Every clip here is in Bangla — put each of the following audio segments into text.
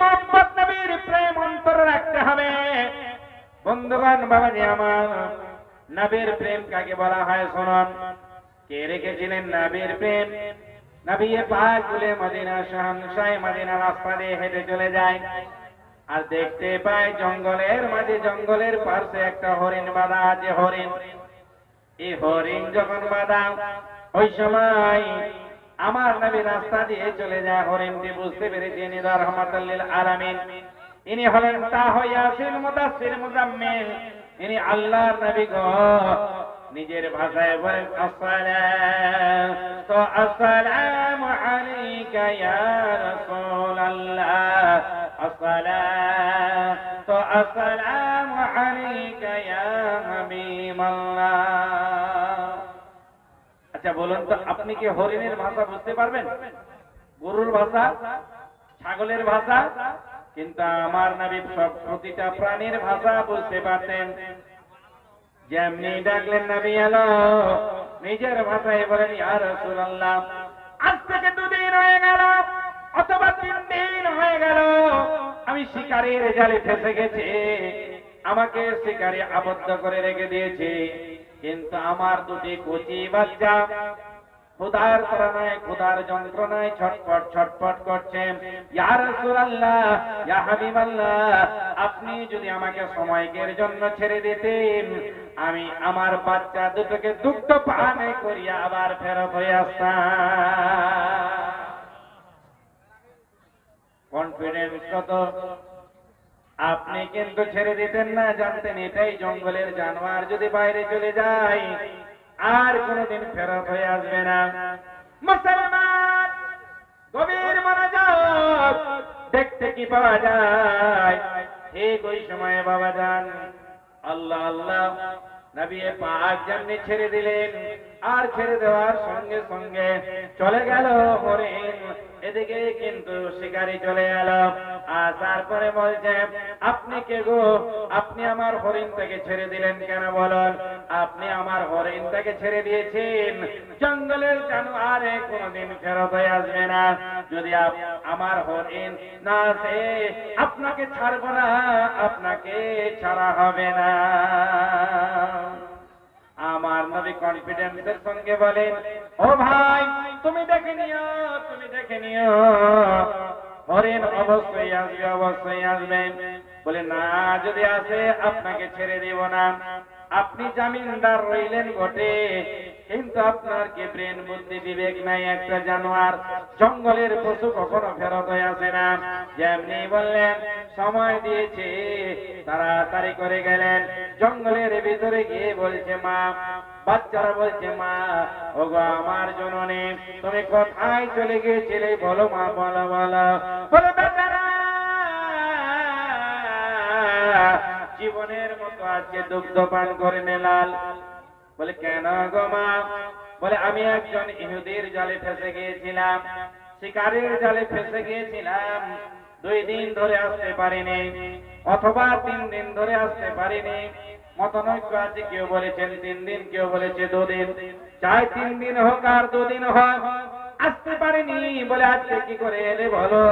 মোহাম্মদ নবীর প্রেম অন্তরে রাখতে হবে। বন্ধুগণ, বাবাজি আমার, নবীর প্রেম কাকে বলা হয় শুনুন। কে রেখেছিলেন নবীর প্রেম? নবী পাক গুলে মদিনা শাহনশাহ মদিনার রাস্তা দিয়ে হেঁটে চলে যায়, আর দেখতে পায় জঙ্গলের মাঝে, জঙ্গলের পাশে একটা হরিণ বাঁধা আছে। হরিণ, এই হরিণ যখন বাঁধা, ওই সময় আমার নবী রাস্তা দিয়ে চলে যায়। হরিণটি বুঝতে পেরেছে ইনি রাহমাতুল লিল আলামিন, ইনি হলেন তাহ ইয়াসিন মুদাসসির মুজাম্মিল, ইনি আল্লাহর নবী গো। নিজের ভাষায় বলেন আসসালামু আলাইকা ইয়া রাসূলুল্লাহ, আসসালামু আলাইকা ইয়া হাবিবাল্লাহ। আচ্ছা বলুন তো, আপনি কি হরিণের ভাষা বুঝতে পারবেন? গরুর ভাষা, ছাগলের ভাষা? কিন্তু আমার নবী সব প্রতিটা প্রাণীর ভাষা বুঝতে পারতেন। যেমনি ডাকলেন নবী এলো, নিজের ভাষায় বলেন ইয়া রাসূলুল্লাহ। আজ থেকে 2 দিন হয়ে গেল অথবা 3 দিন হয়ে গেল আমি শিকারীর জালে ফেসে গেছি, আমাকে শিকারী আবদ্ধ করে রেখে দিয়েছে, কিন্তু আমার 2টি কচি বাচ্চা ক্ষুধার তাড়নায়, ক্ষুধার যন্ত্রণায় ছটফট ছটফট করছে। ইয়া রাসূলুল্লাহ, ইয়া হাবিবাল্লাহ, আপনি যদি আমাকে সময়কের জন্য ছেড়ে দিতেন, আমি আমার বাচ্চা দুটোকে দুগ্ধ পান করিয়া আবার ফেরত হয়ে আসতাম। কনফিডেন্স কত! আপনি কিন্তু ছেড়ে দিতেন না, জানতেন এটাই জঙ্গলের জানোয়ার, যদি বাইরে চলে যায় আর কোনদিন ফেরত হয়ে আসবে না। মুসলমান, গভীর মনোযোগ, দেখতে কি পাওয়া যায়? ঠিক ওই সময়ে বাবা যান আল্লাহ আল্লাহ নবী পাক যেমনি ছেড়ে দিলেন, আর ছেড়ে দেওয়ার সঙ্গে সঙ্গে চলে গেল হরিণ। এদিকে কিন্তু শিকারী চলে এলো, আর তারপরে বলছে আপনি কে গো? আপনি আমার হরিণটাকে ছেড়ে দিলেন কেন বলুন? আপনি আমার হরিণটাকে ছেড়ে দিয়েছেন, জঙ্গলের জানোয়ারে কোনদিন ফেরত হয়ে আসবে না। যদি আমার হরিণ না আসে, আপনাকে ছাড়ব না, আপনাকে ছাড়া হবে না। আমার নবী কনফিডেন্সের সঙ্গে বলেন, ও ভাই তুমি দেখে নিও, তুমি দেখে নিও, হরিণ অবশ্যই আসবে, অবশ্যই আসবে। বলে না, যদি আসে আপনাকে ছেড়ে দেব না। আপনি জামিনদার রইলেন বটে, কিন্তু আপনার কি ব্রেন বুদ্ধি বিবেক নাই? একটা জানোয়ার, জঙ্গলের পশু কখনো ফেরত হয়ে আসে না। যেমনি বললেন, সময় দিয়েছে, তাড়াতাড়ি করে গেলেন জঙ্গলের ভিতরে গিয়ে বলছে মা, বাচ্চারা বলছে মা, ওগো আমার জননী, তুমি কোথায় চলে গিয়েছিলে? বলো মা, বলো বলো। বলে বেচারা জীবনের মতো আজকে দুগ্ধ পান করে নিলাল। বলে কেন গো মা? বলে আমি একজন ইহুদির জালে ফেসে গিয়েছিলাম, শিকারের জালে ফেসে গিয়েছিলাম, 2 দিন ধরে আসতে পারিনি, অথবা 3 দিন ধরে আসতে পারিনি। মতনৈক্য আছে, কেউ বলেছেন 3 দিন, কেউ বলেছে 2 দিন। চাই 3 দিন হোক আর 2 দিন হোক, আসতে পারিনি। বলে আজকে কি করে এলে বলো?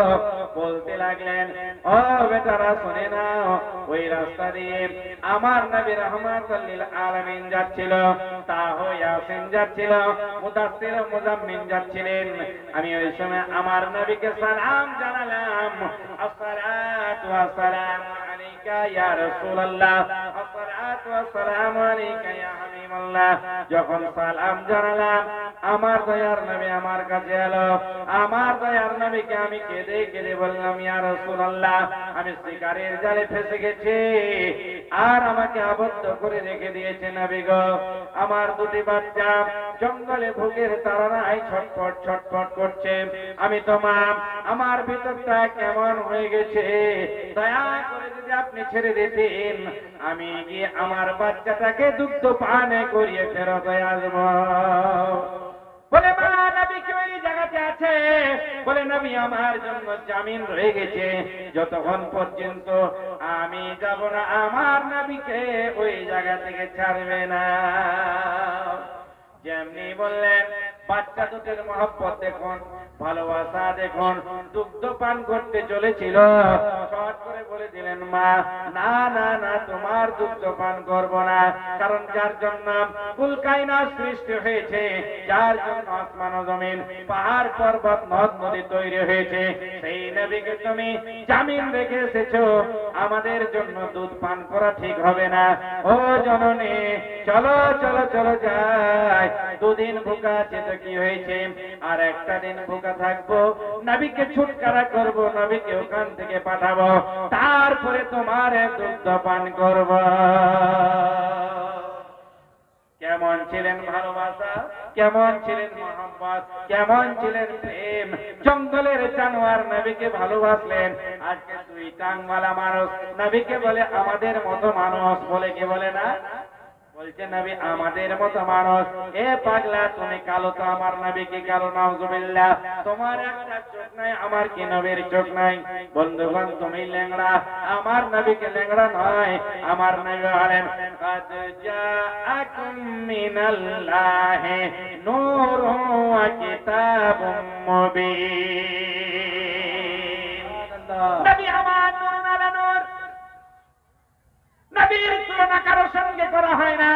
বলতে লাগলেন, ও বেটারা শুনে নাও, ওই রাস্তা দিয়ে আমার নবী রাহমাতুল লিল আলামিন যাচ্ছিল, তাহ ইয়াসিন যাচ্ছিল, মুদাসসির মুজাম্মিল যাচ্ছিলেন। আমি ওই সময় আমার নবীকে সালাম জানালাম, আসসালাতু ওয়াসসালামু আলাইকা ইয়া রাসূলুল্লাহ, আসসালাতু ওয়াসসালামু আলাইকা ইয়া হাবিবাল্লাহ। যখন সালাম জানালাম, আমার দয়ার নবী আমার কাছে এলো। আমার দয়ার নবীকে আমি কেঁদে কেঁদে বললাম, ইয়া রাসূলুল্লাহ, আমি শিকারের জালে ফেসে গেছি, আর আমাকে আবদ্ধ করে রেখে দিয়েছে নবী গো। আমার 2টি বাচ্চা জঙ্গলে ভোগের তাড়নায় ছটফট ছটফট করছে। আমি তো মা, আমার ভিতরটা কেমন হয়ে গেছে, দয়া করে যদি আপনি ছেড়ে দিতেন, আমি গিয়ে আমার বাচ্চাটাকে দুগ্ধ পানে করিয়ে ফেরত আসবো। বলে মা, নবী কি ওই জায়গাতে আছে? বলে নবী আমার জন্য জামিন রয়ে গেছে, যতক্ষণ পর্যন্ত আমি যাব না আমার নবীকে ওই জায়গা থেকে ছাড়বে না। যেমনি বললেন বাচ্চা দুটোর মহব্বত দেখুন, ভালোবাসা দেখুন। দুগ্ধ পান করতে চলেছিল, শর্ট করে বলে দিলেন মা, না না না, তোমার দুগ্ধ পান করব না। কারণ যার জন্য কুলকায়নাত সৃষ্টি হয়েছে, যার জন্য আসমান ও জমিন, পাহাড় পর্বত নদ নদী তৈরি হয়েছে, সেই নবীকে তুমি জামিন রেখে এসেছো, আমাদের জন্য দুধ পান করা ঠিক হবে না। ও জননী, চলো চলো চলো যাই। দুদিন ভুকা আছে তো কি হয়েছে, আর একটা দিন ভুকা থাকবো, নবীকে ছুটকারা করব, নবীকে ওখান থেকে পাঠাবো, তারপরে তোমার দুগ্ধ পান করব। কেমন ছিলেন ভালোবাসা, কেমন ছিলেন মহব্বত, কেমন ছিলেন প্রেম। জঙ্গলের জানোয়ার নবীকে ভালোবাসলেন। আজকে দুই টাংওয়ালা মানুষ নবীকে বলে আমাদের মতো মানুষ, বলে কি বলে না? বলছে নবী আমাদের মতো মানুষ। এ পাগলা, তুমি কালো তো আমার নবী কি কালো? নাউজুবিল্লাহ। তোমার একটা চোখ নাই, আমার কি নবীর চোখ নাই? বন্ধুগণ, তুমি ল্যাংড়া, আমার নবীকে ল্যাংড়া নয়। আমার নবী বলেন কাদ জাআকুম মিনাল্লাহি নূরুন ওয়া কিতাবুম মুবিন। নবী আমার নূর আলা নূর। নবীর তুলনা কারোর সঙ্গে করা হয় না।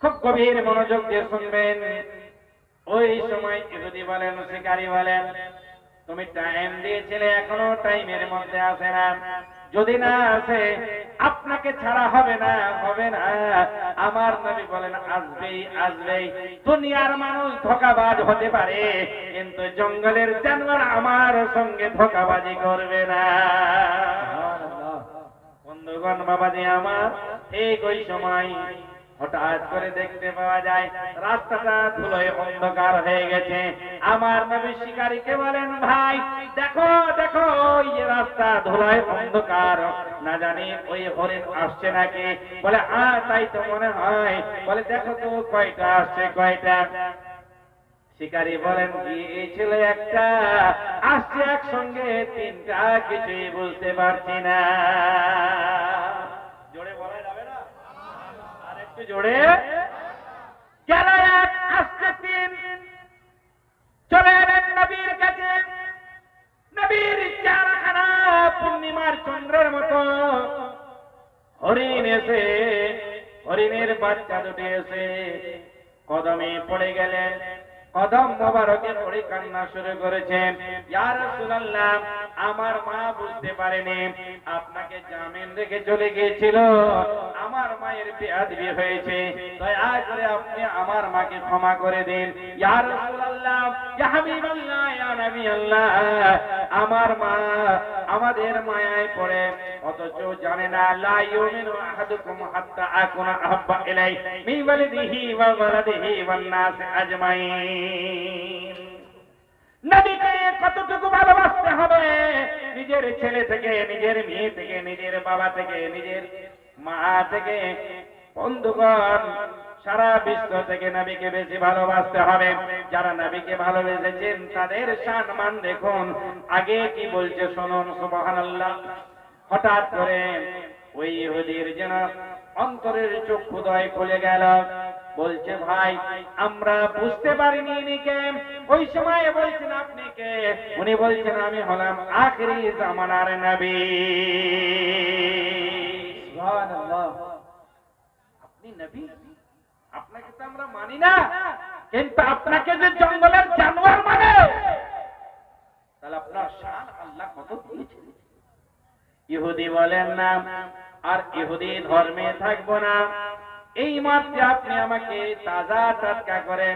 খুব গভীর মনোযোগ দিয়ে শুনবেন। ওই সময় ইহুদি বলেন, শিকারী বলেন, তুমি টাইম দিয়েছিলে, এখনো টাইমের মধ্যে আসে না। যদি না আসে, আপনাকে ছাড়া হবে না, হবে না। আমার নবী বলেন আসবেই, আসবেই। দুনিয়ার মানুষ ধোঁকাবাজ হতে পারে, কিন্তু জঙ্গলের জানোয়ার আমার সঙ্গে ধোঁকাবাজি করবে না। বন্ধুগণ, বাবাজি আমার, ঠিক ওই সময় হঠাৎ করে দেখতে পাওয়া যায় রাস্তাটা ধুলোয় অন্ধকার হয়ে গেছে। আমার নবী শিকারীকে বলেন, ভাই দেখো দেখো, ওই যে রাস্তা ধুলোয় অন্ধকার, না জানি ওই হরিণ আসছে নাকি? বলে তাই তো মনে হয়। বলে দেখো তো কয়টা আসছে, কয়টা? শিকারী বলেন গিয়েছিল একটা, আসছে একসঙ্গে তিনটা, কিছুই বুঝতে পারছি না। জোরে বলা যাবে না? আর একটু জোরে। গেল এক, আসছে তিন। চলে এলেন নবীর কাছে। নবীর চেহারাখানা পূর্ণিমার চন্দ্রের মতো। হরিণ এসে, হরিণের বাচ্চা দুটি এসে কদমে পড়ে গেলেন। কদম মোবারকে পড়ে কান্না শুরু করেছেন। ইয়া রাসূলুল্লাহ, আমার মা বুঝতে পারেনি, আপনাকে জামিন রেখে চলে গিয়েছিল। আমার মায়ের বেয়াদবি হয়েছে, দয়া করে আপনি আমার মাকে ক্ষমা করে দিন। ইয়া রাসূলুল্লাহ, ইয়া হাবিবাল্লাহ, ইয়া নবী আল্লাহ, আমার মা আমাদের মায়ায় পড়ে, অথচ জানে না লা ইউমিনু আহাদুকুম হাত্তা আকুনা আহাব্বা ইলাই মিন ওয়ালিদিহি ওয়া ওয়ালাদিহি ওয়ান নাস আজমাইন। নবীকে কতটুকু ভালোবাসতে হবে, নিজের ছেলে থেকে, নিজের মেয়ে থেকে, নিজের বাবা থেকে, নিজের মা থেকে, বন্ধুগণ সারা বিশ্ব থেকে নবীকে বেশি ভালোবাসতে হবে। যারা নবীকে ভালোবেসেছেন তাদের সম্মান দেখুন। আগে কি বলছে শুনুন, সুবহানাল্লাহ। হঠাৎ করে ওই ইহুদির যেন অন্তরের চক্ষুদয় খুলে গেল। বলছে ভাই, আমরা বুঝতে পারিনি ইনি কে। ওই সময় বলছেন আপনি কে? উনি বলছেন আমি হলাম আখিরি জামানার নবী। সুবহানাল্লাহ। আপনি নবী? আপনাকে তো আমরা মানি না, কিন্তু আপনাকে যে জঙ্গলের জানোয়ার মানে, তাহলে আপনার শান আল্লাহ কত দিয়েছেন। ইহুদি বলেন না, আর ইহুদি ধর্মে থাকবো না। এই মাত্র আপনি আমাকে তাজা টাটকা করে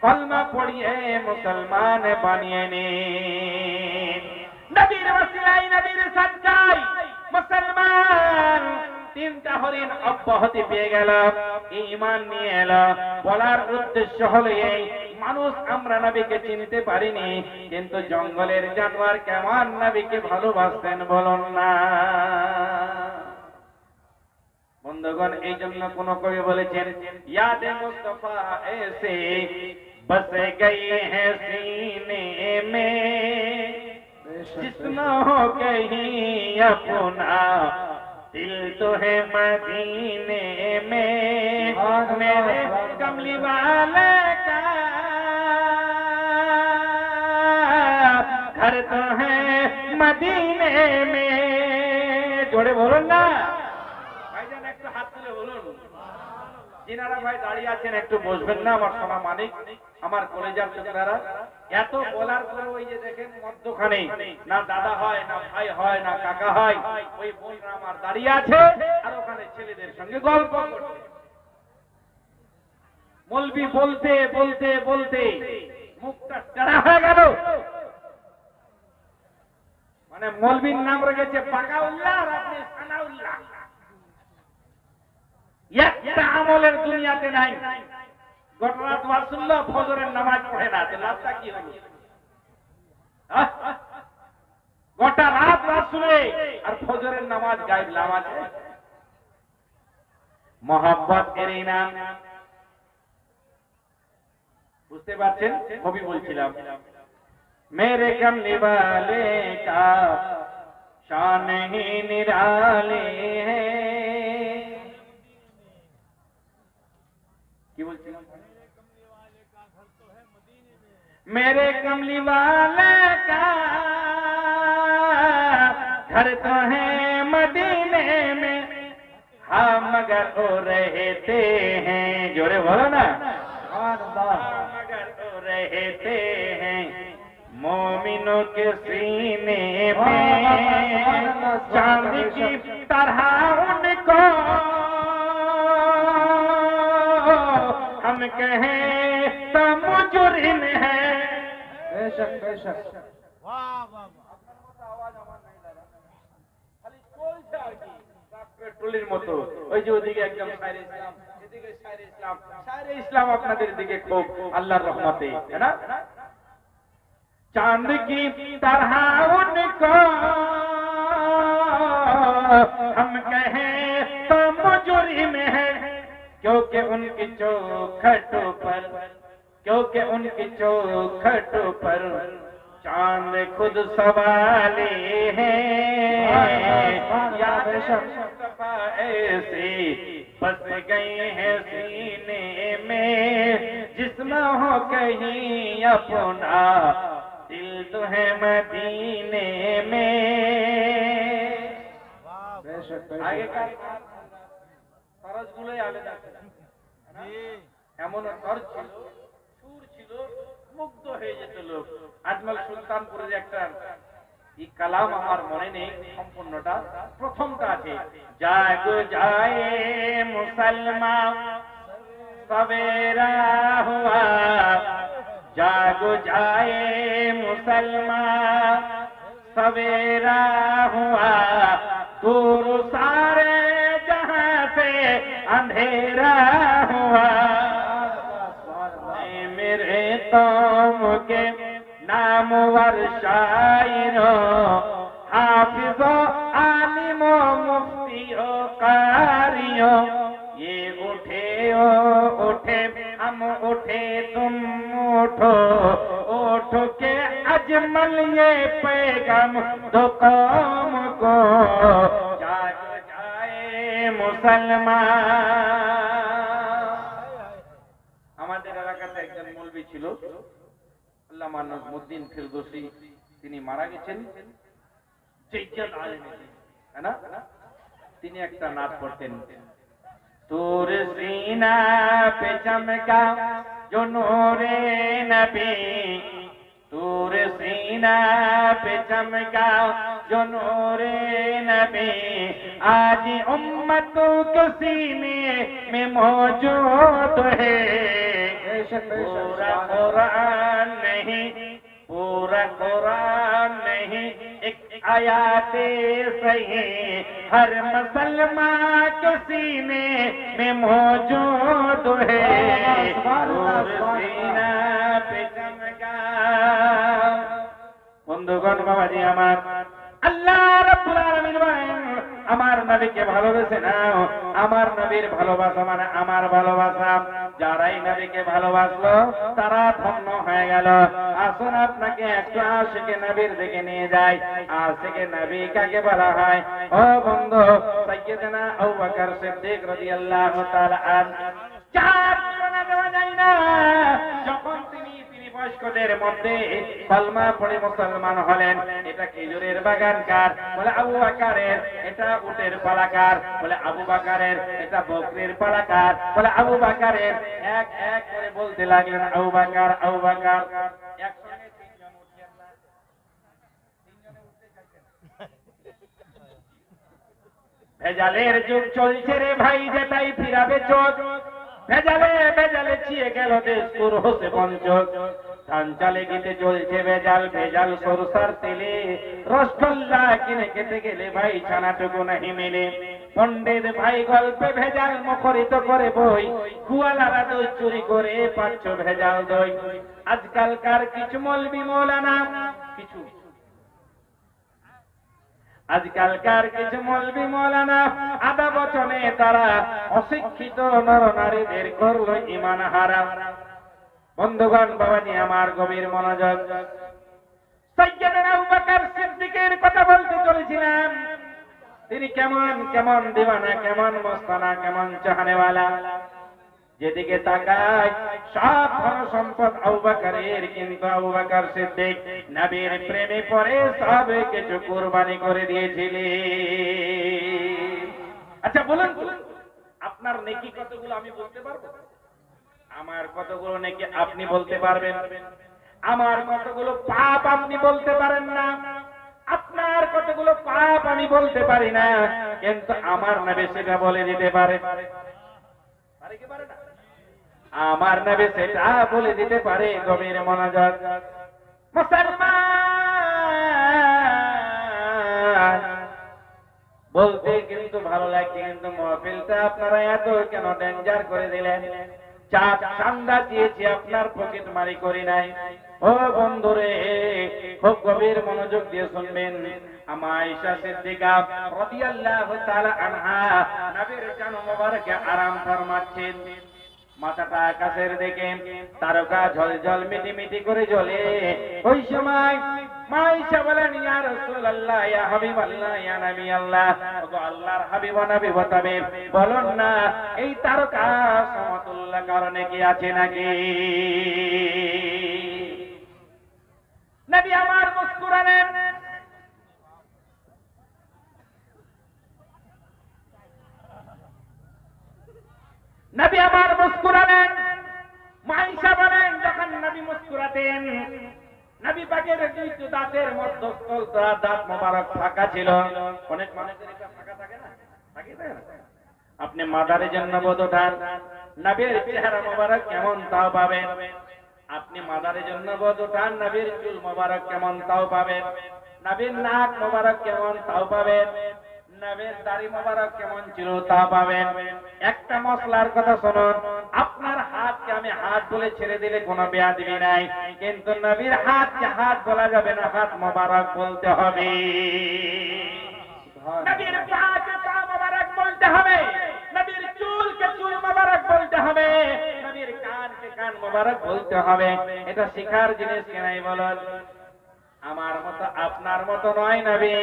কলমা পড়িয়ে মুসলমান বানিয়ে নিন। নবীর ওসিলায়, নবীর সাদকায় মুসলমান তিনটা হরিণ অব্যাহতি পেয়ে গেল, ঈমান নিয়ে এলো। বলার উদ্দেশ্য হলো এই, মানুষ আমরা নবীকে চিনতে পারিনি, কিন্তু জঙ্গলের জানোয়ার কেমন নবীকে ভালোবাসতেন বলুন না। বন্ধুগণ, এই জন্য কোন কবি বলেছেন, ইয়াদে মুস্তাফা এসে বস গয়ে হ্যাঁ সিনে মে, जिस्म हो कहीं अपना दिल तो है मदीने में। मेरे कमली वाले का तो है मदीने में। जोड़े बोलুন না ভাইজান, একটু হাত তুলে বলুন। যিনারা ভাই দাঁড়িয়ে আছেন একটু বসবেন না? আমার সোনা মানিক, আমার কলেজার টুকরারা, এত বলার পরে ওই যে দেখেন মধ্যখানে না দাদা হয়, না ভাই হয়, না কাকা হয়, ওই বোনরা আমার দাঁড়িয়ে আছে আর ওখানে ছেলেদের সঙ্গে গল্প করছে। মলবি বলতে বলতে বলতে মুখটা টাড়া হয়ে গেল। মানে মলবির নাম রেখেছে পাকাউল্লাহ আর আপনি সানাউল্লাহ। একটা আমলের দুনিয়াতে নাই। গোটা রাত ওয়াজ শুনলো, ফজরের নামাজ পড়ে না, লাভটা কি হলো? গোটা রাত ওয়াজ শুনে আর ফজরের নামাজ গায়েব, লাভ আছে? মোহাব্বত এর নাম বুঝতে পারছেন? কবি বলছিলাম, मेरे कमली वाले का शान ही निराले है। কি বলছিলাম? मेरे कमली वाले का घर तो है मदीने में, हम मगर ओ रहते हैं। जोरे बोलो ना, मगर ओ रहते हैं मोमिनों के सीने में, चांद की तरह उनको हम कहें तो मुजरिम है। बेशक बेशक, वाह वाह, आवाज আমার নাই দাদা, খালি চলছে আর কি পেট্রোলের মতো। ওই যে ওদিকে একদম শায়রে ইসলাম, এদিকে শায়রে ইসলাম, শায়রে ইসলাম আপনাদের দিকে খুব আল্লাহর রহমতে, है ना? चांद की तरह उनको हम कहें तो मुजरिम है, क्योंकि उनकी चौखटों पर, क्योंकि उनकी चौखटों पर चांद खुद सवाले हैं। ऐसे बस गए हैं सीने में, जिस्म हो कहीं अपना, दिल तो है मदीने में। আগেকার খরচগুলোই আলাদা, এমন খরচ ছিল, সুর ছিল, মুগ্ধ হয়ে যেত লোক। আজমল সুলতানপুরের একটা এই কালাম আমার মনে নেই সম্পূর্ণটা, প্রথমটা আছে, জাগো যায় মুসলমান সবেরা হুয়া, जागो जाए मुसलमान सवेरा हुआ, दूर सारे जहां से अंधेरा हुआ। मेरे कौम के नामवर शायरों, हाफिजों, आलिमों, मुफ्तियों, कारियों, ये उठे ओ उठे, हम उठे तुम उठो, उठ के अजमल ये पैगाम दो कौम को, जाग जाए मुसलमान। আমাদের এলাকাতে একজন মৌলবি ছিল, আল্লামা নজমুদ্দিন ফিরদৌসী, তিনি মারা গেছেন। জৈজাল আলেম, है ना? তিনি একটা নাত পড়তেন, तूर सीना पे चमका जो नूरे नबी, तूर सीना पे चमका जो नूरे नबी, आज उम्मतों के सीने में मौजूद है। पूरा कुरान नहीं, पूरा कुरान नहीं, एक आयाते सही हर मुसलमान के सीने में मौजूद है। और सीना पे चमका। বন্ধুগণ, বাবাজি আমার, আল্লাহ রাব্বুল আলামিন বলেন, আমার নবীকে ভালোবেসে নাও। আমার নবীর ভালোবাসা মানে আমার ভালোবাসা। যারাই নবীকে ভালোবাসলো তারা ধন্য হয়ে গেল। আসুন আপনাকে একটু আশিকে নবীর দিকে নিয়ে যাই। আশিকে নবী কাকে বলা হয়? ও বন্ধু, সাইয়্যিদনা আবু বকর সিদ্দিক রাদিয়াল্লাহু তাআলা আনহু, চার তুলনা দেওয়া যায় না। যখন তিনি বয়স্কদের মধ্যে কলমা পড়ে মুসলমান হলেন। এটা খেজুরের বাগান কার? বলে আবু বকরের। এটা উটের পালাকার? বলে আবু বকরের। এটা বকরির পালাকার? বলে আবু বকরের। এক এক করে বলতে লাগলেন আবু বকর, আবু বকর। একসঙ্গে তিনজন উঠলেন না, তিনজনে উঠতে চাইছেন। ভেজালের যুগ চলছে রে ভাই, যেটাই ফিরাবে চোখ। ভেজালে ভেজালে ছিয়ে গেল দেশ পুর হতে পঞ্চক। ধান চালে গিতে চলছে ভেজাল, ভেজাল সরষার তেলে। রসগোল্লা কিনে খেতে গেলে ভাই ছানাটুকু নাহি মেলে। পণ্ডিত ভাই গল্পে ভেজাল মুখরিত করে বই, গুয়ালারা দই চুরি করে পাচ্ছ ভেজাল দই। আজকালকার কিছু মৌলবি মৌলানা, কিছু আজকালকার কিছু মৌলবি মৌলানা আধা বচনে তারা অশিক্ষিত নর নারীদের করলো ঈমান হারাম। বন্ধুগণ, বাবাজি আমার গভীর মনোযোগ। সাইয়্যিদনা আবু বকর সিদ্দিকের কথা বলতে চলেছিলাম। তিনি কেমন কেমন দিওয়ানা, কেমন মস্তানা, কেমন চাহনেওয়ালা। যেদিকে তাকায় সব ধন সম্পদ আবু বকরের, কিন্তু আবু বকর সিদ্দিক নবীর প্রেমে পড়ে সব কিছু কুরবানি করে দিয়েছিলেন। আচ্ছা বলুন, আপনার নেকি কতগুলো আমি বলতে পারবো? আমার কতগুলো নেকি আপনি বলতে পারবেন? আমার কতগুলো পাপ আপনি বলতে পারেন না? আপনার কতগুলো পাপ আমি বলতে পারি না, কিন্তু আমার নবী সেটা বলে দিতে পারে। পারে কি পারে না? আমার নবী সেটা বলে দিতে পারে। গভীর মনোযোগ। মুসলমান বলতে কিন্তু ভালো লাগছে, কিন্তু মাহফিলটা আপনারা এত কেন ডেঞ্জার করে দিলেন? চাপ ঠান্ডা দিয়েছি, আপনার পকেট মারি করি নাই। ও বন্ধুরে, খুব গভীর মনোযোগ দিয়ে শুনবেন। আমা আয়েশা সিদ্দিকা রাদিয়াল্লাহু তাআলা আনহা নবীর জান মোবারকে আরাম ফরমাচ্ছেন। মাথাটা আকাশের দিকে, তারকা ঝলঝল মিটি মিটি করে জ্বলে। ওই সময় মা আয়েশা বলেন, ইয়া রাসূলুল্লাহ, ইয়া হাবিবাল্লাহ, ইয়া নবী আল্লাহ, ওগো আল্লাহর হাবিব ও নবী হতাবে, বলুন না এই তারকা সমতুল্য কারণে কি আছে নাকি? নবী আমার মুস্কুরালেন। নবী আমার মুস্কুরালেন। মা আয়েশা বলেন, যখন নবী মুস্কুরাতেন, নবী পাকের দুইটি দাঁতের মধ্যস্থল দাঁত মোবারক ফাঁকা ছিল। অনেক মানুষের এটা ফাঁকা থাকে না? থাকে না? আপনি মাদারের জন্য বোধ উঠান, নবীর চেহারা মোবারক কেমন তাও পাবেন। আপনি মাদারের জন্য বোধ উঠান, নবীর চুল মোবারক কেমন তাও পাবেন। নবীর নাক মোবারক কেমন তাও পাবেন। নবীর দাড়ি মোবারক কেমন ছিল তা পাবেন। একটা মশলার কথা শুনুন, আপনার হাতকে আমি হাত বলে ছেড়ে দিলে কোনো বেয়াদবি নাই, কিন্তু নবীর হাতকে হাত বলা যাবে না, হাত মোবারক বলতে হবে। নবীর পাকে পা মোবারক বলতে হবে, নবীর চুলকে চুল মোবারক বলতে হবে, নবীর কানকে কান মোবারক বলতে হবে। এটা শিখার জিনিস কিনাই বলুন? আমার মতো আপনার মতো নয় নবী,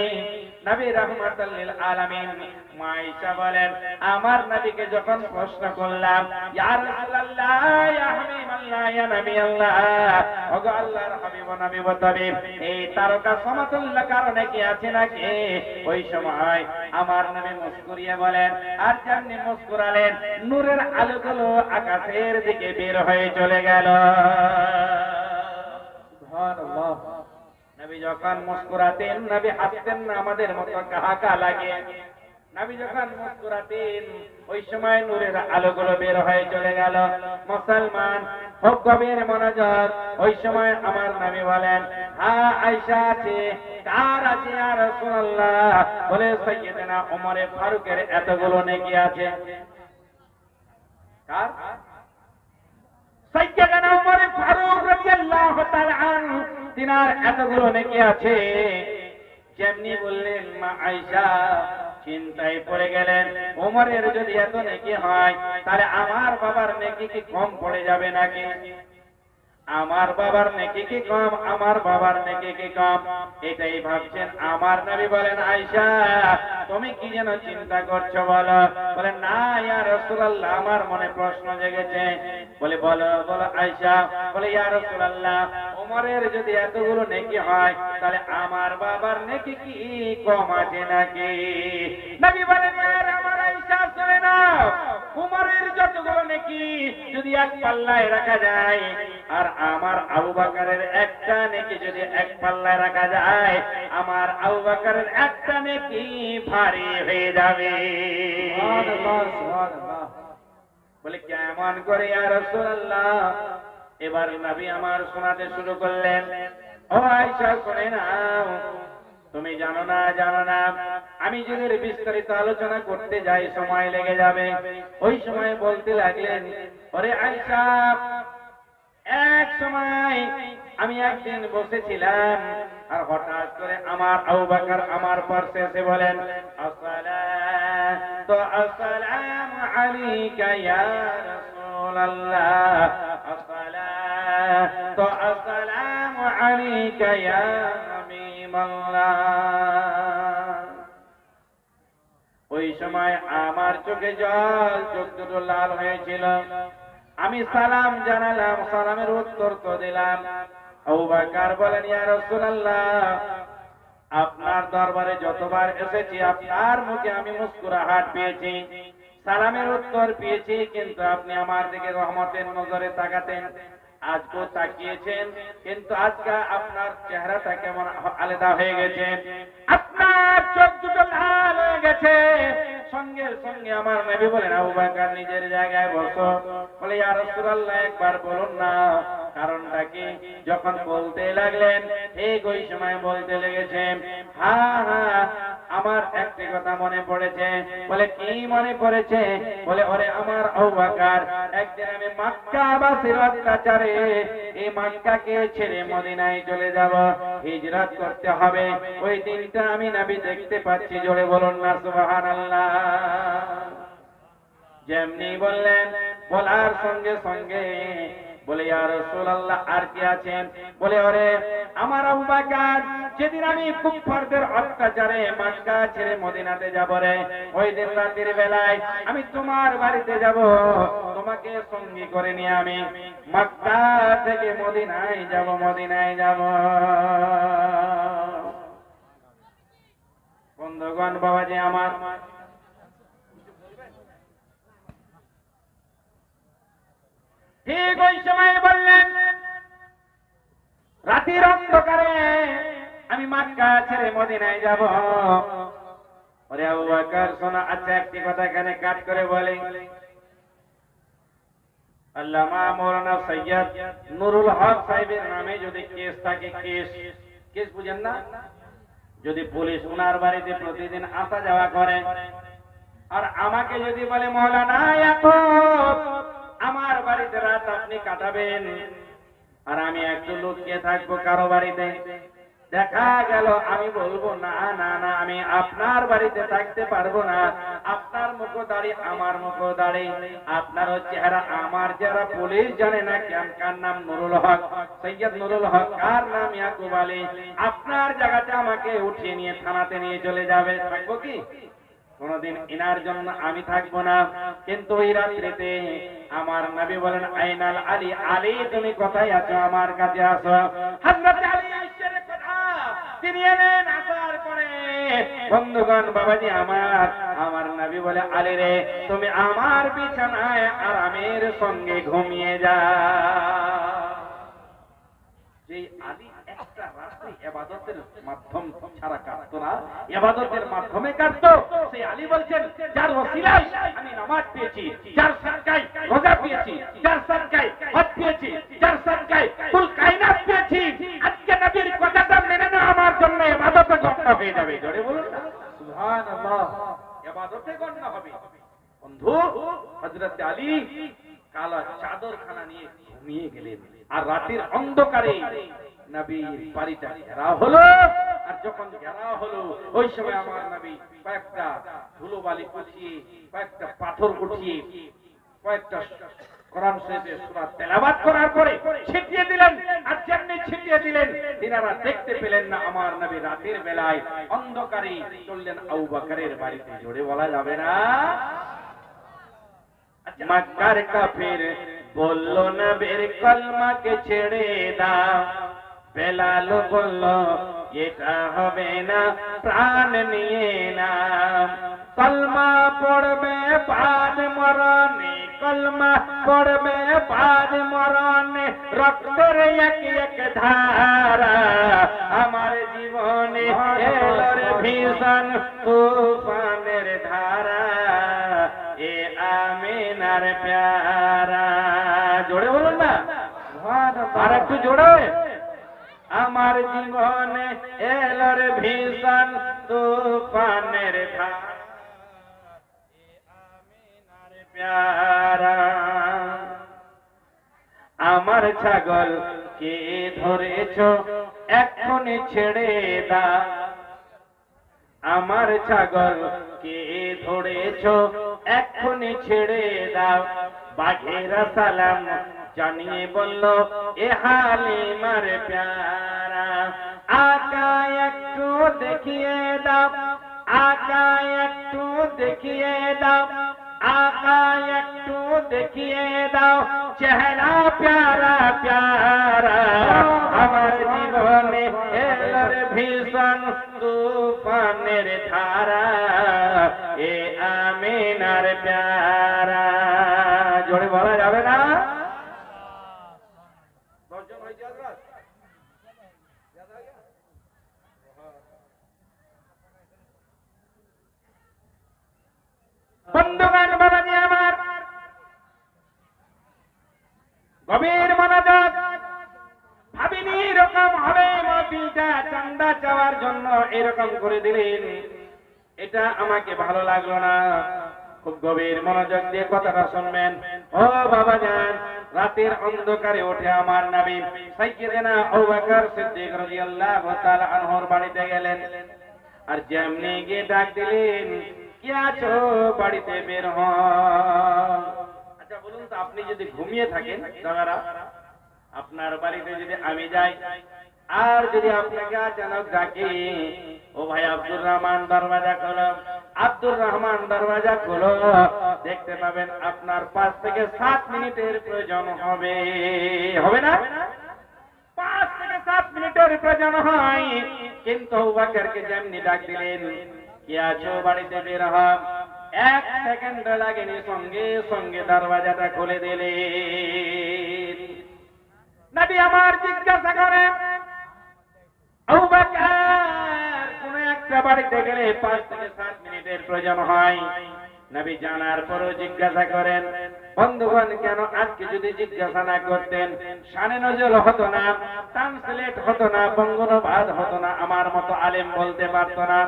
নবী রাহমাতুল লিল আলামিন। মা আয়েশা বলেন, আমার নবীকে যখন প্রশ্ন করলাম, ইয়া রাসূলুল্লাহ, ইয়া হাবিবাল্লাহ, ইয়া নবী আল্লাহ, ওগো আল্লাহর হাবিব ও নবী বলতে, এই তারকা সমতুল্য কারণে কি আছে নাকি? ওই সময় আমার নবী মুস্কুরিয়ে বলেন, আর যেমনি মুস্কুরালেন, নূরের আলোগুলো আকাশের দিকে বের হয়ে চলে গেল। সুবহানাল্লাহ। নবী যখন মুস্কুরাতেন, নবী হাসতেন না আমাদের মতো কাহাকা লাগে। নবী যখন মুস্কুরাতেন, ওই সময় নূরের আলোগুলো বের হয়ে চলে গেল। মুসলমান খুব গভীর মনোযোগ। ওই সময় আমার নবী বলেন, হ্যাঁ আয়েশা আছে। কার আছে ইয়া রাসূলুল্লাহ? বলে সাইয়্যিদনা ওমর ফারুকের এতগুলো নেকি আছে। কার? সাইয়্যিদনা ওমর ফারুক রাদিয়াল্লাহু তাআলা আনহু, তিনার এতগুলো নেকি আছে। যেমনি বললেন মা আয়েশা চিন্তায় পড়ে গেলেন, ওমরের যদি এত নেকি হয়, তাহলে আমার বাবার নেকি কি কম পড়ে যাবে নাকি? আমার বাবার নেকি কি কম, আমার বাবার নেকি কি কম, এটাই ভাবছেন। আমার নবী বলেন, আয়েশা তুমি কি যেন চিন্তা করছো বলো। বলে, না ইয়া রাসূলুল্লাহ, আমার মনে প্রশ্ন জেগেছে। বলে, বলো বলো আয়েশা। বলে, ইয়া রাসূলুল্লাহ, ওমরের যদি এতগুলো নেকি হয়, তাহলে আমার বাবার নেকি কি কম আছে নাকি? নবী বলেন, আমার আয়েশা শুনে নাও, ওমরের যতগুলো নেকি যদি এক পাল্লায় রাখা যায়, আর আমার আবু বকরের একটা নেকি যদি এক পাল্লায় রাখা যায়, আমার আবু বকরের একটা নেকি ভারী হয়ে যাবে। সুবহানাল্লাহ, সুবহানাল্লাহ। বলে, কেমন করে ইয়া রাসূলুল্লাহ? এবার নবী আমার শোনাতে শুরু করলেন, ও আয়েশা শুনে নাও, তুমি জানো না জানো না, আমি যদি বিস্তারিত আলোচনা করতে যাই সময় লেগে যাবে। ওই সময় বলতে লাগলেন, ওরে আয়েশা, এক সময় আমি একদিন বসেছিলাম, আর হঠাৎ করে আমার আবু বকর আমার পাশে এসে বলেন, আসসালাতু আসসালামু আলাইকা ইয়া রাসূলুল্লাহ, আসসালাতু আসসালামু আলাইকা ইয়া হাবিবাল্লাহ। ওই সময় আমার চোখে জল, চোখ দুটো লাল হয়েছিল। আমি সালাম জানালাম, সালামের উত্তর তো দিলাম। আবু বকর বলেন, ইয়া রাসূলুল্লাহ, আপনার দরবারে যতবার এসেছি আপনার মুখে আমি মুস্কুরাহাট পেয়েছি, সালামের উত্তর পেয়েছি, কিন্তু আপনি আমার দিকে রহমতের নজরে তাকাতেন। আজকেও তাকিয়েছেন, কিন্তু আজকে আপনার চেহারাটা কেমন আলাদা হয়ে গেছে, আপনার চোখ দুটো লাল হয়ে গেছে। সঙ্গে সঙ্গে আমার নবী বলেন, আবু বকর নিজের জায়গায় বসো। বলে, ইয়া রাসূলুল্লাহ, একবার বলুন না কারণটা কি? যখন বলতে লাগলেন, ঠিক ওই সময় বলতে লেগেছে, হ্যাঁ হ্যাঁ, আমার একটি কথা মনে পড়েছে। বলে, কি মনে পড়েছে? বলে, ওরে আমার আবু বকর, একদিন আমি মক্কাবাসীর অত্যাচারে এই মক্কাকে ছেড়ে মদিনায় চলে যাব, হিজরত করতে হবে। ওই দিনটা আমি নবী দেখতে পাচ্ছি। জোরে বলুন না সুবহানাল্লাহ। যেমনি বললেন, বলার সঙ্গে সঙ্গে বলে, ইয়া রাসূলুল্লাহ, আর কি আছেন? বলে, ওরে আমার আবু বকর, যেদিন আমি কুফফারদের অত্যাচারে মক্কা ছেড়ে মদিনাতে যাব রে, ওই দিন রাতের বেলায় আমি তোমার বাড়িতে যাব, তোমাকে সঙ্গী করে নিয়ে আমি মক্কা থেকে মদিনায় যাব, মদিনায় যাব। বন্ধুগণ, বাবাজি আমার, ঠিক ওই সময় বললেন, রাতের অন্ধকারে আমি মক্কা ছেড়ে মদিনায় যাব। ওরে আবু বকর শোনো, আচ্ছা একটি কথা এখানে কাট করে বলি। আল্লামা মাওলানা সৈয়দ নুরুল হক সাহেবের নামে যদি কেস থাকে, কেস বুঝেন না? যদি পুলিশ উনার বাড়িতে প্রতিদিন আসা যাওয়া করে, আর আমাকে যদি বলে, মাওলানা ইয়াকুব, আমার বাড়িতে রাত আপনি কাটাবেন, আর আমি একটু লুকিয়ে থাকবো কারো বাড়িতে, দেখা গেল আমি বলবো, না না না, আমি আপনার বাড়িতে থাকতে পারবো না। আপনার মুখ দাড়ি আমার মুখ দাড়ি, আপনারও চেহারা আমার চেহারা, পুলিশ জানে না কার নাম নুরুল হক, সৈয়দ নুরুল হক, কার নাম ইয়াকুব আলী। আপনার জায়গাতে আমাকে উঠিয়ে নিয়ে থানাতে নিয়ে চলে যাবে, থাকবো কি? কোনদিন ইনার জন্য আমি থাকবো না। কিন্তু ওই রাত্রিতে আমার নবী বলেন, আইনাল আলী, আলী তুমি কোথায় আছো? আমার কাছে আসো। হযরত আলী ঈশ্বরের কথা তিনি এলেন। আসার পরে বন্ধুগণ, বাবাজি আমার নবী বলে, আলী রে, তুমি আমার বিছানায় আরামের সঙ্গে ঘুমিয়ে যাও। যে আলী একটা রাত্রি ইবাদতের মাধ্যম ছাড়া কাটতো না, ইবাদতের মাধ্যমে কাটতো। সেই আলী বলছেন, যার ওসিলায় আমি নামাজ পেয়েছি, যার সাদকায় রোজা পেয়েছি, যার সাদকায় হজ পেয়েছি, যার সাদকায় কুল কায়নাত পেয়েছি, আজকে নবীর কথাটা মেনে না আমার জন্য ইবাদতে গণ্য হয়ে যাবে। জোরে বলুন না সুবহানাল্লাহ। ইবাদতে গণ্য হবে। বন্ধু, হযরত আলী কালা চাদরখানা নিয়ে ঘুমিয়ে গেলেন, আর রাতের অন্ধকারে নবীর বাড়িটা ঘেরা হলো। আর যখন ঘেরা হলো, ওই সময় আমার নবী কয়েকটা ধুলোবালি উঠিয়ে, কয়েকটা পাথর উঠিয়ে, কয়েকটা কোরআন শরীফের সূরা তেলাওয়াত করার পরে ছিটিয়ে দিলেন, আর যেমনি ছিটিয়ে দিলেন তিনারা দেখতে পেলেন না আমার নবী রাতের বেলায় অন্ধকারে চললেন আবু বকরের বাড়িতে। জোরে বলা যাবে না? মক্কার কাফির বলল নবীর কলমাকে ছেড়ে দাও, বেলাল বলল এটা হবে না, প্রাণ নিয়ে না। কলমা পড়বে বাদ মরণে, কলমা পড়বে বাদ মরণে, রক্তের এক এক ধারা আমার জীবনে এলো রে ভীষণ তুফানের ধারা, এ আমিনার প্যারা। জোরে বলুন না, আর একটু জোরে। আমার জীবনে এলো রে ভীষণ তুফানের ধারা, এ আমিনার প্যারা। আমার ছাগল কে ধরেছ এক্ষুনি ছেড়ে দাও, আমার ছাগল কে ধরেছ এক্ষুনি ছেড়ে দাও। বাঘেরা সালাম জানিয়ে বলল এ হালিমার প্যারা। আকা একটু দেখিয়ে দাও, আকা একটু দেখিয়ে দাও, আকা একটু দেখিয়ে দাও, চেহারা প্যারা প্যারা। আমার জীবনে এলো রে ভীষণ তুফানের ধারা, এ আমিনার প্যারা। জোরে বলা যাবে না? বন্ধুগণ, বাবাজি আমার, গভীর মনোযোগ। ভাবিনি এরকম হবে, মাহফিলটা চান্দা চাওয়ার জন্য এরকম করে দিলেন, এটা আমাকে ভালো লাগলো না। খুব গভীর মনোযোগ দিয়ে কথাটা শুনবেন। ও বাবা জান, রাতের অন্ধকারে উঠে আমার নবী সাইয়্যিদানা আবু বকর সিদ্দিক রাদিয়াল্লাহু তাআলা আনহুর বাড়িতে গেলেন, আর যেমনি গিয়ে ডাক দিলেন, কি আছো, বাড়িতে বের হন। আচ্ছা বলুন তো, আপনি যদি ঘুমিয়ে থাকেন দাদারা, আপনার বাড়িতে যদি আমি যাই আর যদি আপনাকে আচানক ডাকি, ও ভাই আব্দুর রহমান দরওয়াজা খোলো, আব্দুর রহমান দরওয়াজা খোলো, দেখতে পাবেন আপনার 5 থেকে 7 মিনিটের প্রয়োজন হবে, হবে না? 5 থেকে 7 মিনিটের প্রয়োজন হয়। কিন্তু আবু বকরকে যেমনি ডাক দিলেন, কি আছো, বাড়িতে বের হও, 1 সেকেন্ড লাগেনি, সঙ্গে সঙ্গে দরওয়াজাটা খুলে দিলেন। নবী আমার জিজ্ঞাসা করেন, আবু বকর, কোন একটা বাড়িতে গেলে 5 থেকে 7 মিনিটের প্রয়োজন হয়। নবী জানার পরও জিজ্ঞাসা করেন। বন্ধুগণ, কেন আজকে যদি জিজ্ঞাসা না করতেন, শানে নজল হতো না, ট্রান্সলেট হতো না, বঙ্গানুবাদ হতো না, আমার মতো আলেম বলতে পারতো না।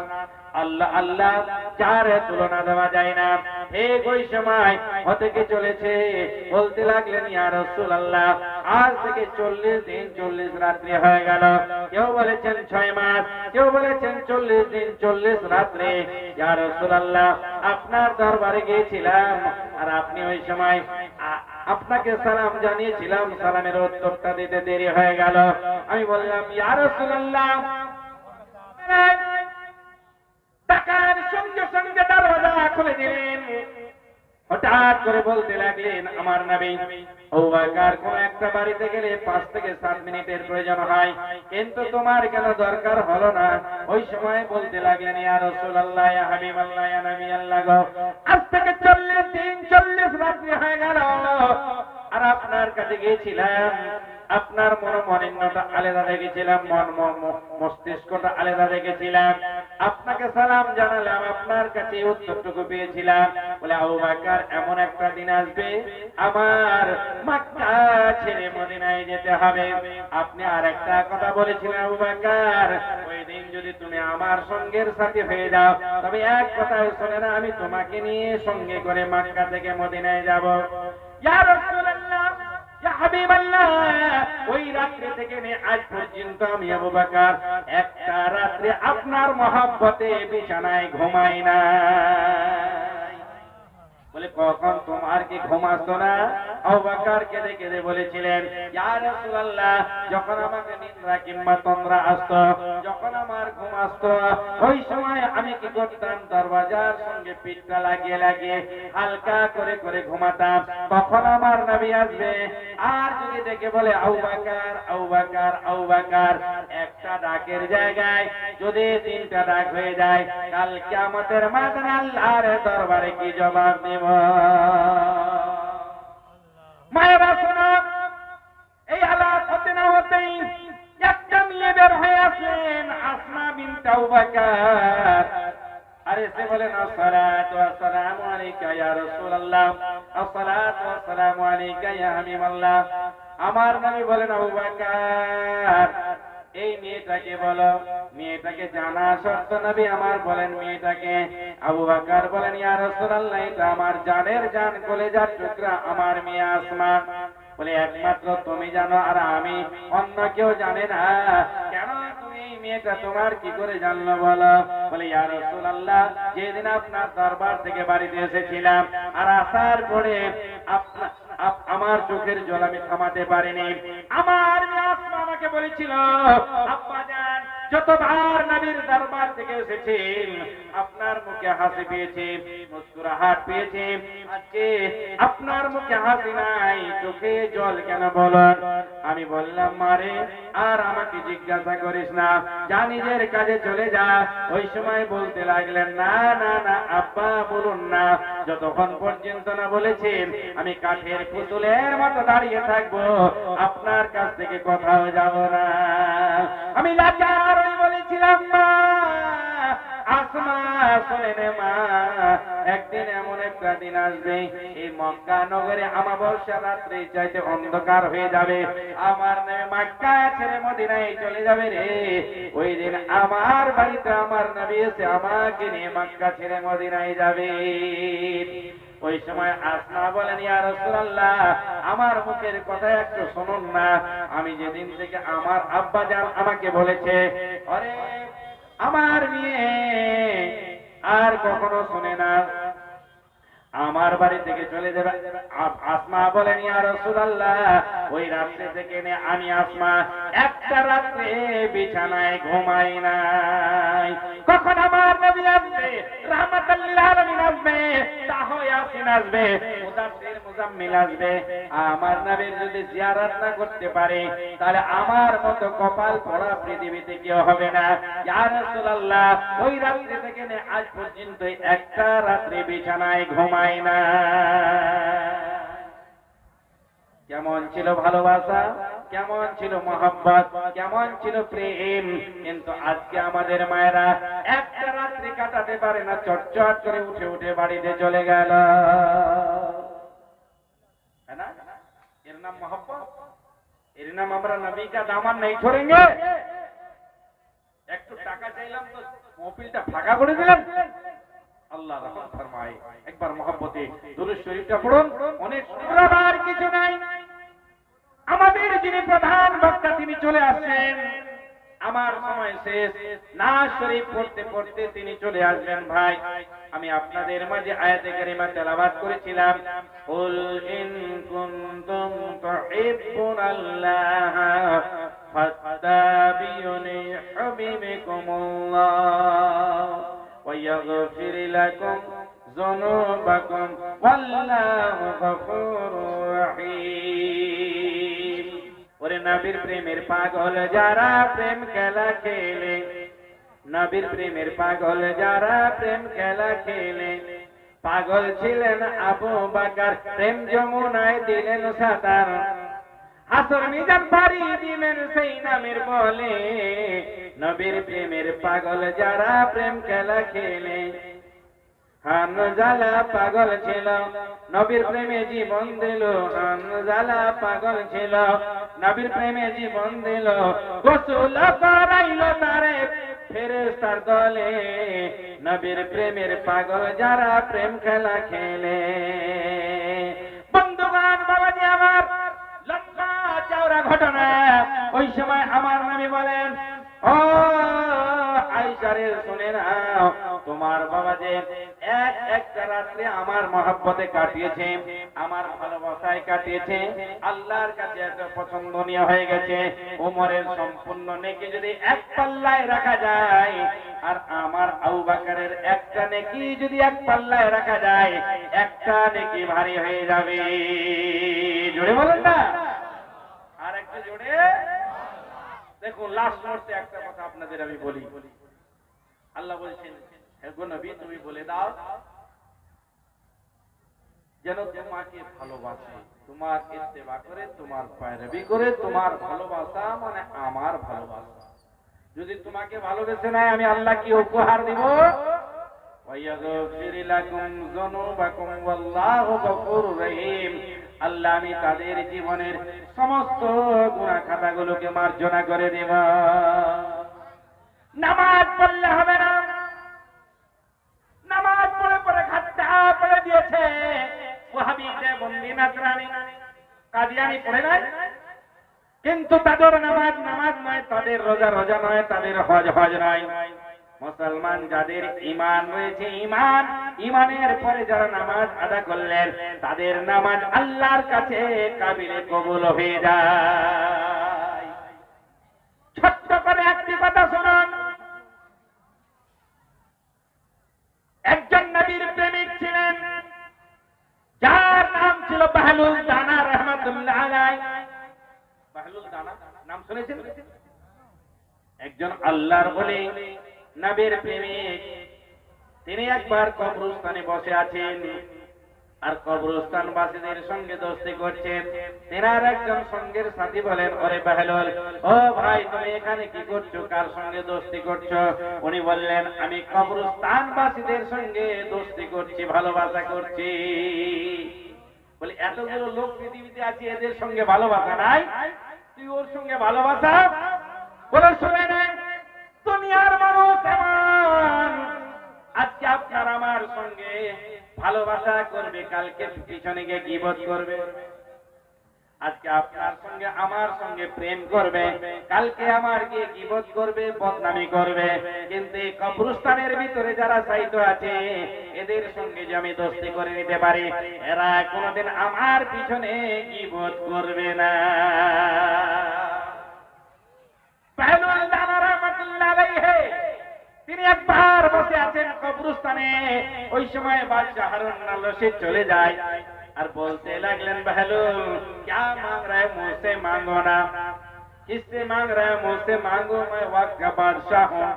আল্লাহ আল্লাহ যার তুলনা দেওয়া যায় না। ঠিক ওই সময় হতে কি চলেছে, বলতে লাগলেন, ইয়া রাসূলুল্লাহ, আজ থেকে 40 দিন 40 রাত্রি হয়ে গেল। কেউ বলেছেন 6 মাস, কেউ বলেছেন 40 দিন 40 রাত্রি। ইয়া রাসূলুল্লাহ, আপনার দরবারে গিয়েছিলাম, আর আপনি ওই সময় আপনাকে সালাম জানিয়েছিলাম, সালামের উত্তরটা দিতে দেরি হয়ে গেল। আমি বললাম, ইয়া রাসূলুল্লাহ, টাকার সঙ্গে সঙ্গে দরওয়াজা খুলে দিলেন। হঠাৎ করে বলতে লাগলেন, আমার নবী, আবু বকর, কোন একটা বাড়িতে গেলে 5 থেকে 7 মিনিটের প্রয়োজন হয়, কিন্তু তোমার কেন দরকার হলো না? ওই সময় বলতে লাগলেন, ইয়া রাসূলুল্লাহ, ইয়া হাবিবাল্লাহ, ইয়া নবী আল্লাহ গো, আজ থেকে 40 দিন 40 রাত্রি হয়ে গেল, আর আপনার কাছে গিয়েছিলাম, আপনার মনোমালিন্যটা আলাদা দেখেছিলাম, মস্তিষ্কটা আলাদা দেখেছিলাম, আপনাকে সালাম জানালাম, আপনার কাছে উত্তরটুকু পেয়েছিলাম। বলে, আবু বকর, এমন একটা দিন আসবে আমার মক্কা ছেড়ে মদিনায় যেতে হবে। আপনি আর একটা কথা বলেছিলেন, আবু বকর, ওই দিন যদি তুমি আমার সঙ্গের সাথে হয়ে যাও, তবে এক কথা শুনে না, আমি তোমাকে নিয়ে সঙ্গে করে মক্কা থেকে মদিনায় যাব। ইয়া রাসূলুল্লাহ, ইয়া হাবিবাল্লাহ, ওই রাত্রি থেকে নিয়ে আজ পর্যন্ত আমি আবু বকর একটা রাত্রি আপনার মহব্বতে বিছানায় ঘুমাই না। বলে কখন তোমার কি ঘুম আসতো না? আবু বকর কেঁদে কেঁদে বলেছিলেন, ইয়া রাসূলুল্লাহ, যখন আমাকে নিদ্রা কিংবা তন্দ্রা আসতো, যখন আমার ঘুম আসতো, ওই সময় আমি কি করতাম? দরওয়াজার সঙ্গে পিঠটা লাগিয়ে লাগিয়ে হালকা করে করে ঘুমাতাম। কখন আমার নবী আসবে? আর যদি দেখে বলে আবু বকর, আবু বকর, আবু বকর, একটা ডাকের জায়গায় যদি তিনটা ডাক হয়ে যায়, কাল কিয়ামতের মাঠে আল্লাহর দরবারে কি জবাব দেব? মায়েরা শোনো, এই হালাত হতে না হতেই একটা মেয়ে বের হয়ে আসলেন, আসমা বিনত আবু বকর। আর এসে বলেন, আসসালাতু ওয়াসসালামু আলাইকা ইয়া রাসূলুল্লাহ, আসসালাতু ওয়াসসালামু আলাইকা ইয়া হাবিবাল্লাহ। আমার নবী বলেন, আবু বকর, এই মেয়েটাকে বলো। মেয়েটাকে জানা শর্ত নবী আমার বলেন মেয়েটাকে। আবু বকর বলেন, ইয়া রাসূলুল্লাহ, এটা আমার জানের জান, কলেজার টুকরা আমার মেয়ে আসমা। বলে একমাত্র তুমি জানো আর আমি, অন্য কেউ জানে না। কেন তুমি এই মেয়েটা তোমার কি করে জানলো বলো? বলে ইয়া রাসূলুল্লাহ, যেদিন আপনার দরবার থেকে বাড়িতে এসেছিলাম আর আসার পরে আমার চোখের জল আমি থামাতে পারিনি। আমার মেয়ে আসমা আমাকে বলেছিল, আব্বা জান, যতবার নবীর দরবার থেকে এসেছেন আপনার মুখে হাসি পেয়েছি, মুস্কুরাহাট পেয়েছি, আজকে আপনার মুখে হাসি নাই, চোখে জল কেন বলেন? আমি বললাম, মারে আর আমাকে জিজ্ঞাসা করিস না, যা নিজের কাজে চলে যা। ওই সময় বলতে লাগলেন, না না না আব্বা, বলুন না, যতক্ষণ পর্যন্ত না বলেছেন আমি কাঠের পুতুলের মতো দাঁড়িয়ে থাকবো, আপনার কাছ থেকে কোথাও যাব না। আমি লাচার হয়ে বলেছিলাম, মা আসমা শোনেন মা, একদিন এমন একটা দিন আসবে, এই মক্কা নগরে আমাবস্যা রাত্রে চাইতে অন্ধকার হয়ে যাবে, আমার নবী মক্কা ছেড়ে মদিনায় চলে যাবে রে। ওই দিন আমার বাড়িতে আমার নবী এসে আমাকে নিয়ে মক্কা ছেড়ে মদিনায় যাবে। ওই সময় আসমা বলেন, ইয়া রাসূলুল্লাহ, আমার মুখের কথা একটু শুনুন না। আমি যেদিন থেকে আমার আব্বা জান আমাকে বলেছে, আরে আমার মেয়ে আর কখনো শুনে না, আমার বাড়ি থেকে চলে যাবে। আসমা বলেন, ইয়া রাসূলুল্লাহ, ওই রাত্রে থেকে আমি আসমা একটা রাত্রে বিছানায় ঘুমাই নাই। কখন আমার নবী আসবে, রাহমাতাল লিল আলামিন আসবে, তাহা ইয়াসিন আসবে, মুদাসসির মুজাম্মিল আসবে, আমার নবীর যদি জিয়ারত না করতে পারে তাহলে আমার মতো কপাল পোড়া পৃথিবীতে কেউ হবে না। ইয়া রাসূলুল্লাহ, ওই রাত্রে থেকে আজ পর্যন্ত একটা রাত্রে বিছানায় ঘুমাই না। কেমন ছিল ভালোবাসা, কেমন ছিল মহব্বত, কেমন ছিল প্রেম। কিন্তু আজকে আমাদের মায়েরা একটা রাত্রি কাটাতে পারে না, চটচট করে উঠে উঠে বাড়িতে চলে গেল। এর নাম মহব্বত, এর নাম আমরা নবী কা দামান নেই ছোড়েঙ্গে। একটু টাকা চাইলাম তো মহফিলটা ফাঁকা করে দিলাম। আল্লাহ রহমত ফরমায়, একবার মহব্বতে দুরূদ শরীফটা পড়ুন, অনেক শুকরাবার কিছু নাই। আমাদের যিনি প্রধান বক্তা তিনি চলে আসছেন, আমার সময় শেষ, নাজ শরীফ পড়তে পড়তে তিনি চলে আসবেন। ভাই, আমি আপনাদের মাঝে আয়াতে কারিমা তেলাওয়াত করেছিলাম, কুল ইন কুনতুম তুহিব্বুনাল্লাহ ফাত্তাবিউনি ইউহিব্বুকুমুল্লাহ ওয়া ইয়াগফির লাকুম যুনুবাকুম ওয়াল্লাহু গফুরুর রহিম। ওরে নবীর প্রেমের পাগল যারা প্রেম খেলা খেলে, নবীর প্রেমের পাগল যারা প্রেম খেলা খেলে, পাগল ছিলেন আবু বকর, প্রেম যমুনায় দিলেন সাঁতার, হাসর মিজান পাড়ি দিলেন সেই নামের বলে। নবীর প্রেমের পাগল যারা প্রেম খেলা খেলে, হানজালা পাগল ছিল, নবীর প্রেমে জীবন দিল। হানজালা পাগল ছিল, নবীর প্রেমে জীবন দিল। গোসল করাইল তারে ফেরেশতার দলে, নবীর প্রেমের পাগল যারা প্রেম খেলা খেলে। বন্ধুগণ, বাবাজি আমার, লম্বা চওড়া ঘটনা। ওই সময় আমার নবী বলেন, ও আয়েশা রে শুনে নাও, তোমার বাবা যে একটা রাত্রে আমার মহব্বতে কাটিয়েছে, আমার ভালোবাসায় কাটিয়েছে, আল্লাহর কাছে একটা পছন্দনীয় হয়ে গেছে। উমরের সম্পূর্ণ নেকি যদি এক পাল্লায় রাখা যায়, আর আমার আবু বকরের একটা নেকি যদি এক পাল্লায় রাখা যায়, একটা নেকি ভারী হয়ে যাবে। জোরে বলেন না, আর একটা জোরে। দেখুন লাস্ট মুহূর্তে একটা কথা আপনাদের আমি বলি। আল্লাহ বলছেন, হে গো নবী তুমি বলে দাও যেন তোমাকে ভালোবাসে, তোমার ইত্তেবা করে, তোমার পয়রবি করে। তোমার ভালোবাসা মানে আমার ভালোবাসা। যদি তোমাকে ভালোবেসে নাই, আমি আল্লাহ কি উপহার দিব? ওয়ায়াগফির লাকুম যুনুবাকুম ওয়াল্লাহু গফুরুর রহিম। আল্লাহ আমি তাদের জীবনের সমস্ত গুনাহ খাতাগুলোকে মার্জনা করে দেব। নামাজ পড়লে হবে না, নামাজ পড়ে পড়ে খাট্টা পড়ে দিয়েছে ওয়াহাবি দেওবন্দি নাসরানি কাদিয়ানি পড়ে নাই, কিন্তু তাদের নামাজ নামাজ নয়, তাদের রোজা রোজা নয়, তাদের হজ হজ নয়। মুসলমান যাদের ঈমান রয়েছে, ঈমান, ঈমানের পরে যারা নামাজ আদা করলেন, তাদের নামাজ আল্লাহর কাছে কাবিলে কবুল হয়ে যায়। ছোট্ট করে একটি কথা শুনুন। একজন নবীর প্রেমিক ছিলেন, যার নাম ছিল বাহলুল দানা রাহমাতুল্লাহ আলাইহি। বাহলুল দানা নাম শুনেছেন? একজন আল্লাহর ওলি, নবীর প্রেমিক। তিনি একবার কবরস্থানে বসে আছেন, আর কবরস্থানবাসীদের সঙ্গে দোস্তি করছেন। তেনার একজন সঙ্গের সাথী বলেন, ওরে বাহলুল, ও ভাই তুমি এখানে কি করছো, কার সঙ্গে দোস্তি করছো? উনি বললেন, আমি কবরস্থানবাসীদের সঙ্গে দোস্তি করছি, ভালোবাসা করছি। বলে এতগুলো লোক পৃথিবীতে আছে, এদের সঙ্গে ভালোবাসা নাই, তুই ওর সঙ্গে ভালোবাসা? বলে শুনে নেন, দুনিয়ার মানুষ এমন, আজকে আপনার আমার সঙ্গে ভালোবাসা করবে, কালকে পিছনে গিয়ে গীবত করবে। আজকে আপনার সঙ্গে আমার সঙ্গে প্রেম করবে, কালকে আমার গিয়ে গীবত করবে, বদনামি করবে। কিন্তু এই কবরস্থানের ভিতরে যারা সাইত আছে, এদের সঙ্গে যে আমি দোস্তি করে নিতে পারি, এরা কোনোদিন আমার পিছনে গীবত করবে না। বাহলুল দানা রাহমাতুল্লাহ আলাইহি তিনি একবার বসে আছেন কবরস্থানে। ওই সময় বাদশাহ হারুন আল রশিদ চলে যায়, আর বলতে লাগলেন, বাহলুল क्या मांग रहे हो, मुझसे मांगो ना। किससे मांग रहे हो, मुझसे मांगो, मैं वक्त का बादशाह हूँ।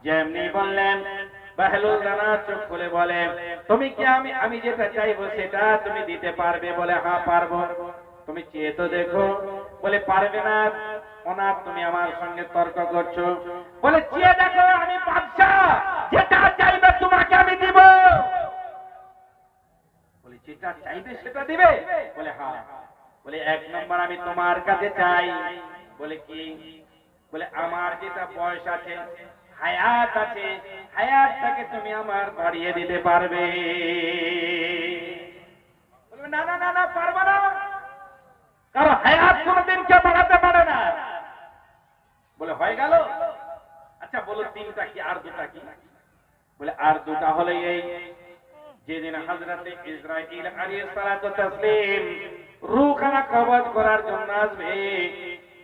যেমনি বললেন, বাহলুল দানা চোখ খুলে বলে, তুমি কি আমি যেটা চাইবো সেটা তুমি দিতে পারবে? বলে হ্যাঁ পারবো। তুমি চেয়ে তো দেখো। বলে পারবে না, ওনার তুমি আমার সঙ্গে তর্ক করছো। বলে চেয়ে দেখো, আমি বাদশাহ, যেটা চাইবে তোমাকে আমি দিব। বলে যেটা চাইবে সেটা দিবে? বলে হ্যাঁ। বলে এক নম্বর আমি তোমার কাছে চাই। বলে কি? বলে আমার যেটা বয়স আছে, হায়াত আছে, হায়াতটাকে তুমি আমার বাড়িয়ে দিতে পারবে? বলবে না না না না, পারবো না, কারণ হায়াত কোনদিন কেউ বাড়াতে পারে না। বলে হয়ে গেল। আচ্ছা বলো তিনটা কি, আর দুটা কি? বলে আর দুটা হলো এই, যেদিন হযরতে ইসরাঈল আলাইহিস সালাতু তাসলিম রূহখানা কবজ করার জন্য আসবে,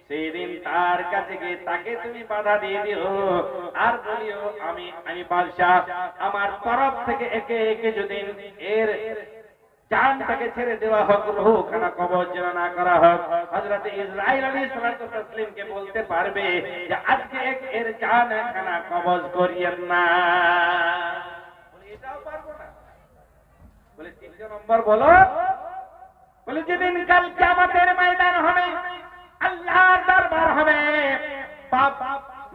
সেই দিন তার কাছে গিয়ে তাকে তুমি বাধা দিয়ে দিও, আর বলিও আমি বাদশাহ, আমার তরফ থেকে একে একে যদি এর জানটাকে ছেড়ে দেওয়া হোক, রূহখানা কবজ যেন না করা হোক। হযরতে ইসরাঈল আলাইহিস সালাতু তাসলিমকে বলতে পারবে যে আজকে এর জানখানা কবজ করিয়েন না। বলে এটাও পারবো না। বলে তৃতীয় নম্বর বলো। বলে যেদিন কাল কিয়ামতের ময়দান হবে, अल्लाह दरबार हमें बाप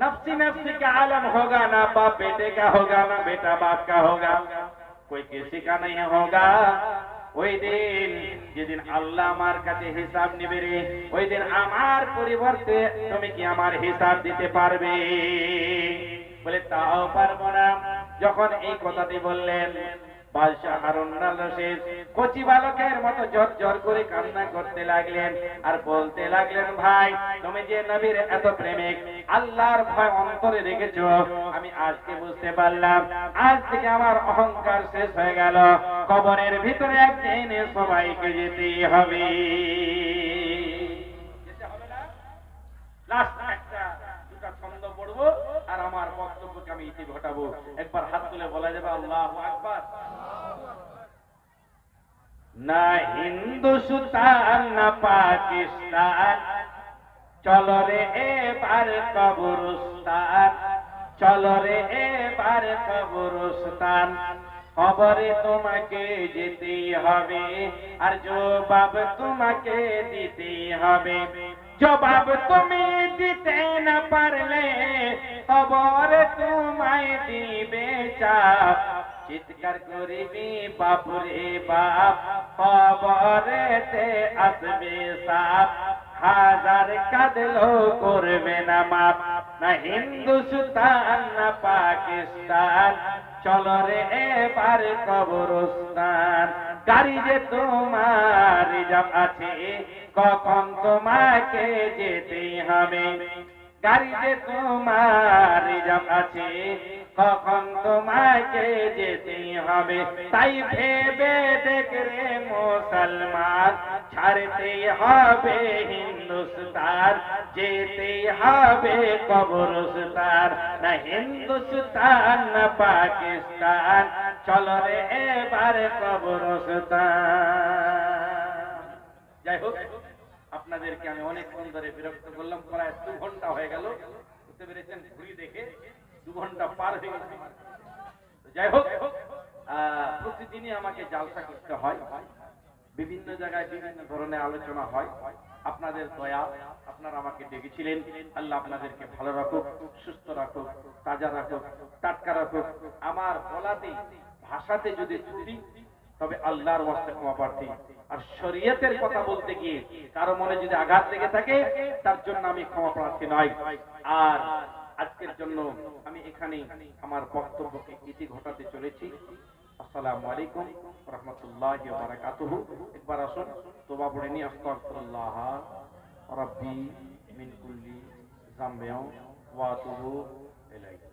नफ्सी नफ्सी का आलम होगा, ना बाप बेटे का होगा, ना बेटा बाप का होगा, कोई किसी का नहीं होगा। ওই দিন যেদিন আল্লাহ আমার কাছে হিসাব নেবে রে, ওই দিন আমার পরিবর্তে তুমি কি আমার হিসাব দিতে পারবে? বলে তাও পারবো না। যখন এই কথাটি বললেন, বাদশাহ হারুন আল রশিদ কচি বালকের মতো ঝরঝর করে কান্না করতে লাগলেন আর বলতে লাগলেন, ভাই তুমি যে নবীর এত প্রেমিক, আল্লাহর ভয় অন্তরে রেখেছো, আমি আজকে বুঝতে পারলাম, আজ থেকে আমার অহংকার শেষ হয়ে গেল, কবরের ভিতরে একদিন সবাইকে যেতেই হবে। লাস্ট একটা দুটা ছন্দ পড়বো আর আমার বক্তব্যকে আমি ইতি ঘটাবো। একবার হাত তুলে বলা যাবে আল্লাহু আকবার। না হিন্দুস্তান না পাকিস্তান, চলো রে এবার কবরস্তান, চলো রে এবার কবরস্তান, কবরে তোমাকে যেতেই হবে আর জবাব তোমাকে দিতেই হবে। জবাব তুমি দিতে না পারলে কবরে তোমায় দিবে চাপ, চিৎকার করিবি বাপুরে বাপ, কবরেতে আসবে সাপ, হাজার কাঁদলো করবে না মাপ। না হিন্দুস্তান না পাকিস্তান, চলো রে এবার কবরস্তান, গাড়ি যে তোমার রিজার্ভ আছে, কখন তোমাকে যেতে হবে, গাড়ি যে তোমার রিজার্ভ আছে, কখন তোমাকে যেতে হবে। তাই ভেবে দেখ রে মুসলমান, ছাড়তে হবে হিন্দুস্তান, যেতে হবে কবরস্তান। না হিন্দুস্তান না পাকিস্তান, চলো রে এবার কবরস্তান। যাই হোক, আপনাদেরকে আমি অনেকক্ষণ ধরে বিরক্ত করলাম, প্রায় 2 ঘন্টা হয়ে গেল, বুঝতে পেরেছেন, ঘুরি দেখে 2 ঘন্টা পার হয়ে গেছে। যাই হোক, প্রতিদিনই আমাকে জালসা করতে হয়, বিভিন্ন জায়গায় বিভিন্ন ধরনের আলোচনা হয়। আপনাদের দয়া, আপনারা আমাকে ডেকেছিলেন, আল্লাহ আপনাদেরকে ভালো রাখুক, সুস্থ রাখুক, তাজা রাখুক, টাটকা রাখুক। আমার বলাতে ভাষাতে যদি ত্রুটি, তবে আল্লাহর ওয়াস্তে ক্ষমা প্রার্থী। আর শরীয়তের কথা বলতে গিয়ে কারো মনে যদি আঘাত লেগে থাকে, তার জন্য আমি ক্ষমা প্রার্থী নই। আর আজকের জন্য আমি এখানে আমার বক্তব্যকে ইতি ঘটাতে চলেছি। আসসালামু আলাইকুম ওয়া রাহমাতুল্লাহি ওয়া বারাকাতুহু। একবার আসুন তওবা পড়ে নি, আস্তাগফিরুল্লাহ রাব্বি মিন কুল্লি যামবিন ওয়া আতুবু ইলাইহি।